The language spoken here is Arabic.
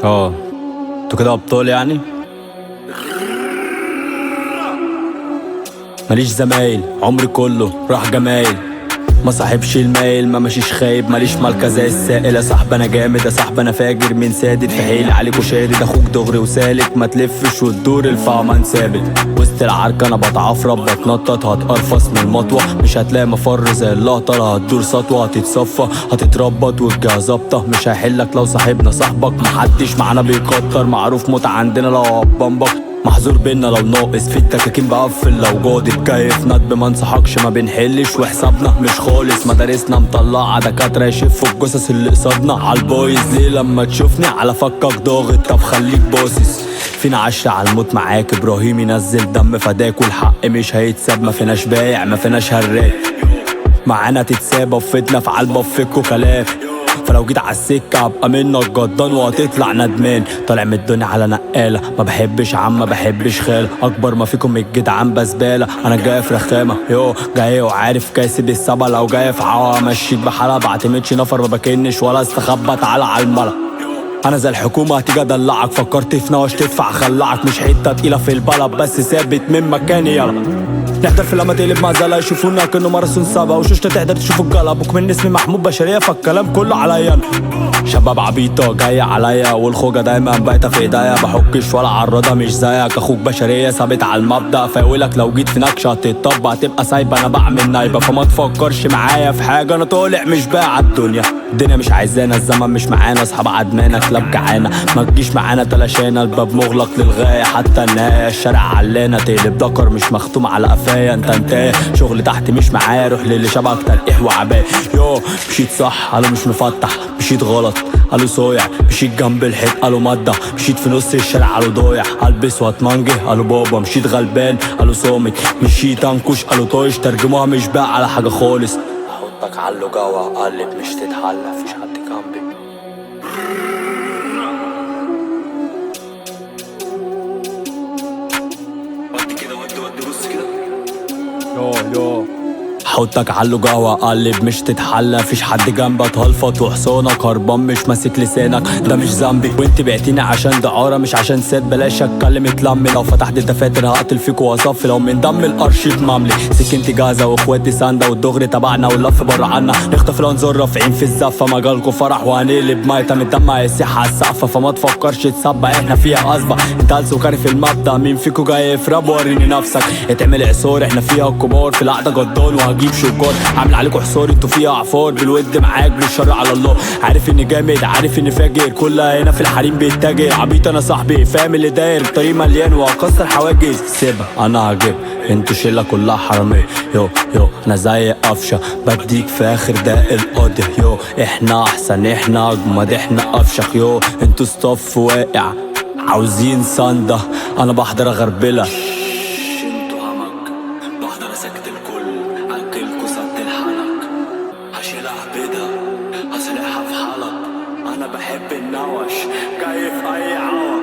اه، انتوا كده ابطال يعني. ماليش زمايل، عمري كله راح جمايل. ما صاحبش المايل، ما ماشيش خايب، ماليش مالكة زي السائل. يا صاحب انا جامد، يا صاحب انا فاجر، مين سادد في حيلي عليكوا شادد. اخوك دغري وسالك، ما تلفش وتدور الفعمان ثابت. وسط العركة انا بتعفرب بتنطط، هتقرفص من المطوة. مش هتلاقي مفر زي اللقطة، لا هتدور سطوة هتتصفى هتتربط والجهة ظابطة. مش هيحلك لو صاحبنا صاحبك، محدش معانا بيكتر، معروف موت عندنا لو هبمبك. محظور بينا لو ناقص، في التكاكين بقفل لو جادد. كيف ندب ما انصحكش ما بنحلش، وحسابنا مش خالص. مدارسنا مطلعة دكاترة يشفوا الجثث اللي قصادنا. عالبايظ ليه لما تشوفني على فكك ضاغط؟ طب خليك باصص. فينا 10 على الموت معاك، ابراهيم ينزل دم فداك، والحق مش هيتساب. ما فيناش بايع ما فيناش هراك، معانا تتسابى وفتنا في علبة فيكو كلام. فلو جيت عالسكة هبقى منك جدان وهتطلع ندمان. طالع من الدنيا على نقالة، ما بحبش عم ما بحبش خالة. اكبر ما فيكم الجدعان بزبالة، انا جاي في رخامة جاي وعارف كاسب السبا. لو جاي في عوا امشيك بحالة، بعتمدش نفر ما بكنش ولا استخبى تعالى عالملا. انا زي الحكومة هتيجي ادلعك، فكرت في نواش تدفع خلعك. مش حتة تقيلة في البلد بس ثابت من مكاني يلا. نحضر في لما تقلب معزلة يشوفونا كأنه ماراثون سبا، وشوشتة تحضر تشوفوا الجلب. وكمان اسمي محمود بشرية فالكلام كله عليا أنا. شباب عبيطة جاية عليا، والخوجة دايما بايتة في ايديا. بحكش ولا عرضة مش زيك، اخوك بشرية ثابت على المبدأ. فاولك لو جيت في نكشة هتطبق هتبقى سايبة، انا بعمل نايبة. فما تفكرش معايا في حاجة، انا طالع مش بايع الدنيا. الدنيا مش عايزانا، الزمن مش معانا، اصحاب عدمانة كلاب جعانة. ما تجيش معانا تلاشانا، الباب مغلق للغاية حتى النهاية. الشارع علانة تقلب دكر مش مختوم على قفايا. انت انتهى شغل تحت مش معايا، روح للي شبهك تلقيح وعباية. مشيت صح قالوا مش مفتح، مشيت غلط قالوا صايع. مشيت جنب الحيط قالوا مدة، مشيت في نص الشارع قالوا ضايع. البس واتمنجه قالوا بابا، مشيت غلبان قالوا صامت. مشيت انكش قالوا طايش، ترجموها مش باقي على حاجة خالص. احطك علو جوا قلب مش تتحل، مفيش حد جنبي. ودي كده ودي بص كده. يو حطك علو جوا قلب مش تتحلى، مفيش حد جنبك هلفط وحصانك هربان مش ماسك لسانك. ده مش ذنبي وانت بعتيني عشان دعارة مش عشان ساد. بلاش اتكلم اتلمي، لو فتحت الدفاتر هقتل فيك واصفي. لو من دم الارشيف مملي سكنتي جاهزة واخواتي ساندة، والدغري تبعنا واللف بره عنا. نخطف الانظار رافعين في الزفة، مجالكوا فرح وهنقلب ميتة من الدم هيسيح على السقفة. فما تفكرش تسبق احنا فيها قصبة، انت هلس وكاري في المبدأ. مين فيكو جاي يفرب وريني نفسك، اتعمل عصور احنا فيها الكبار. في القعدة جدان وهجيب شجار، عامل عليكوا حصار انتوا فيها عفار. بالود معاك بالشر على الله، عارف اني جامد عارف اني فاجر. كلها هنا في الحريم بيتاجر. عبيط انا صاحبي فاهم اللي داير، الطريق مليان وهكسر حواجز. سيبها انا هجيب انتوا شلة كلها حرامية. يو انا زي قفشة بديك في اخر دقايق القاضية. احنا احسن احنا اجمد احنا افشخ. انتوا ستاف واقع عاوزين سندة، انا بحضر اغربلة. انتوا همك بحضر اسكت الكل، اكلكوا سبت الحنك. هشيلها بيضة هسلقها في حلب، انا بحب النوش جاي في اي عوض.